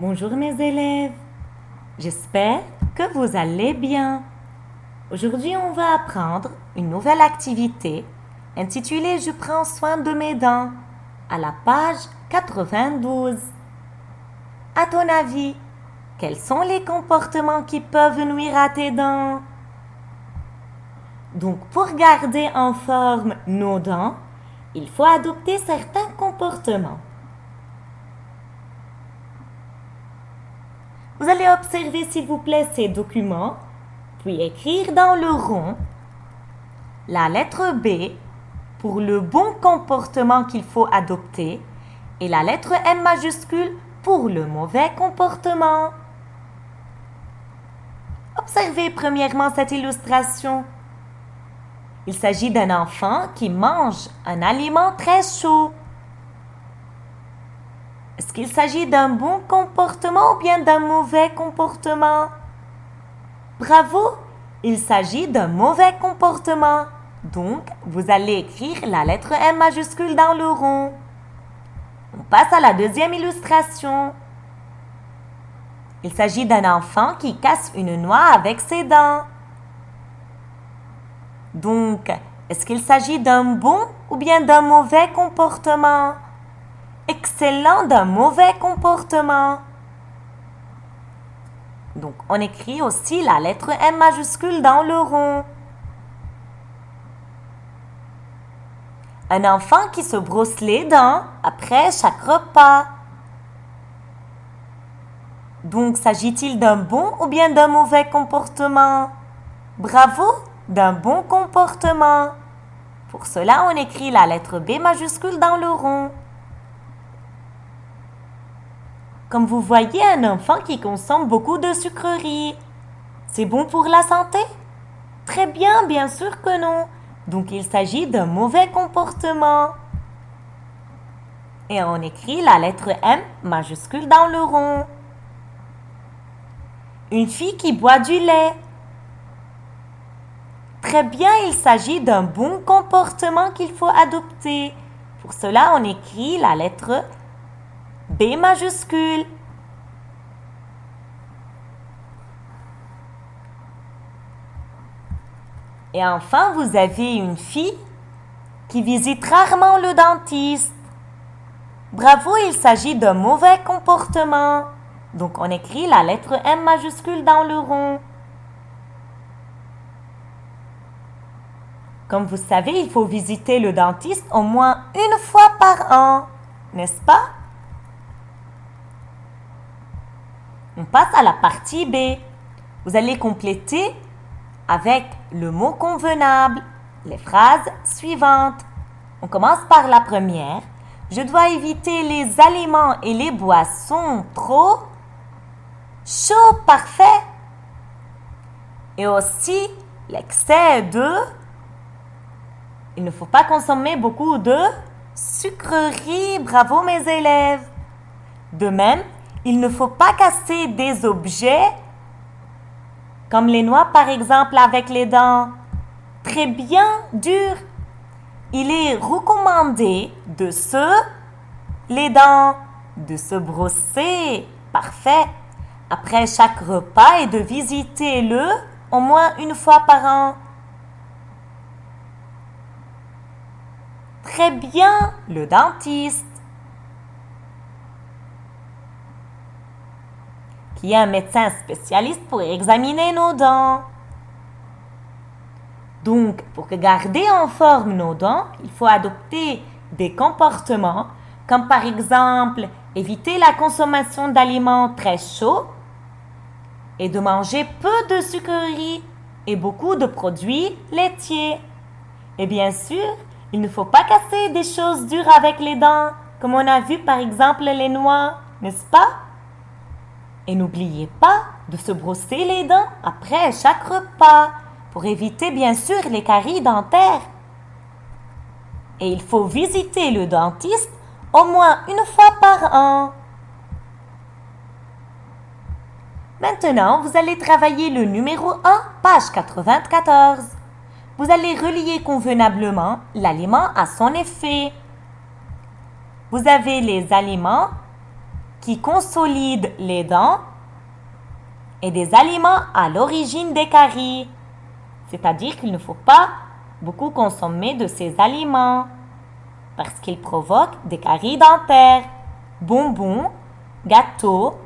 Bonjour mes élèves, j'espère que vous allez bien. Aujourd'hui, on va apprendre une nouvelle activité intitulée Je prends soin de mes dents à la page 92. À ton avis, quels sont les comportements qui peuvent nuire à tes dents? Donc, pour garder en forme nos dents, il faut adopter certains comportements. Vous allez observer s'il vous plaît ces documents, puis écrire dans le rond la lettre B pour le bon comportement qu'il faut adopter et la lettre M majuscule pour le mauvais comportement. Observez premièrement cette illustration. Il s'agit d'un enfant qui mange un aliment très chaud. Est-ce qu'il s'agit d'un bon comportement ou bien d'un mauvais comportement? Bravo, il s'agit d'un mauvais comportement. Donc, vous allez écrire la lettre M majuscule dans le rond. On passe à la deuxième illustration. Il s'agit d'un enfant qui casse une noix avec ses dents. Donc, est-ce qu'il s'agit d'un bon ou bien d'un mauvais comportement? Excellent d'un mauvais comportement. Donc, on écrit aussi la lettre M majuscule dans le rond. Un enfant qui se brosse les dents après chaque repas. Donc, s'agit-il d'un bon ou bien d'un mauvais comportement? Bravo, d'un bon comportement. Pour cela, on écrit la lettre B majuscule dans le rond. Comme vous voyez, un enfant qui consomme beaucoup de sucreries, c'est bon pour la santé? Très bien, bien sûr que non. Donc, il s'agit d'un mauvais comportement. Et on écrit la lettre M majuscule dans le rond. Une fille qui boit du lait. Très bien, il s'agit d'un bon comportement qu'il faut adopter. Pour cela, on écrit la lettre B majuscule. Et enfin, vous avez une fille qui visite rarement le dentiste. Bravo, il s'agit d'un mauvais comportement. Donc, on écrit la lettre M majuscule dans le rond. Comme vous savez, il faut visiter le dentiste au moins une fois par an, n'est-ce pas? On passe à la partie B. Vous allez compléter avec le mot convenable les phrases suivantes. On commence par la première. Je dois éviter les aliments et les boissons trop chauds, parfait. Et aussi l'excès de... Il ne faut pas consommer beaucoup de sucreries. Bravo mes élèves. De même, il ne faut pas casser des objets comme les noix par exemple avec les dents très bien dures. Il est recommandé de les dents, de se brosser, parfait, après chaque repas et de visiter le au moins une fois par an. Très bien, le dentiste, qui est un médecin spécialiste pour examiner nos dents. Donc, pour garder en forme nos dents, il faut adopter des comportements comme par exemple éviter la consommation d'aliments très chauds et de manger peu de sucreries et beaucoup de produits laitiers. Et bien sûr, il ne faut pas casser des choses dures avec les dents, comme on a vu par exemple les noix, n'est-ce pas? Et n'oubliez pas de se brosser les dents après chaque repas pour éviter bien sûr les caries dentaires. Et il faut visiter le dentiste au moins une fois par an. Maintenant, vous allez travailler le numéro 1, page 94. Vous allez relier convenablement l'aliment à son effet. Vous avez les aliments qui consolident les dents et des aliments à l'origine des caries. C'est-à-dire qu'il ne faut pas beaucoup consommer de ces aliments parce qu'ils provoquent des caries dentaires. Bonbons, gâteaux,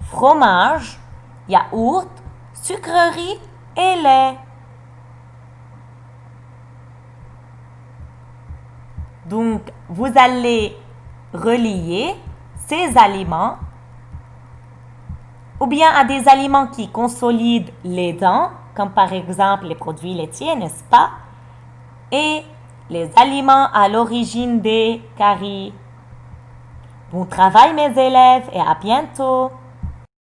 fromage, yaourt, sucreries et lait. Donc, vous allez relier ces aliments ou bien à des aliments qui consolident les dents, comme par exemple les produits laitiers, n'est-ce pas? Et les aliments à l'origine des caries. Bon travail mes élèves et à bientôt!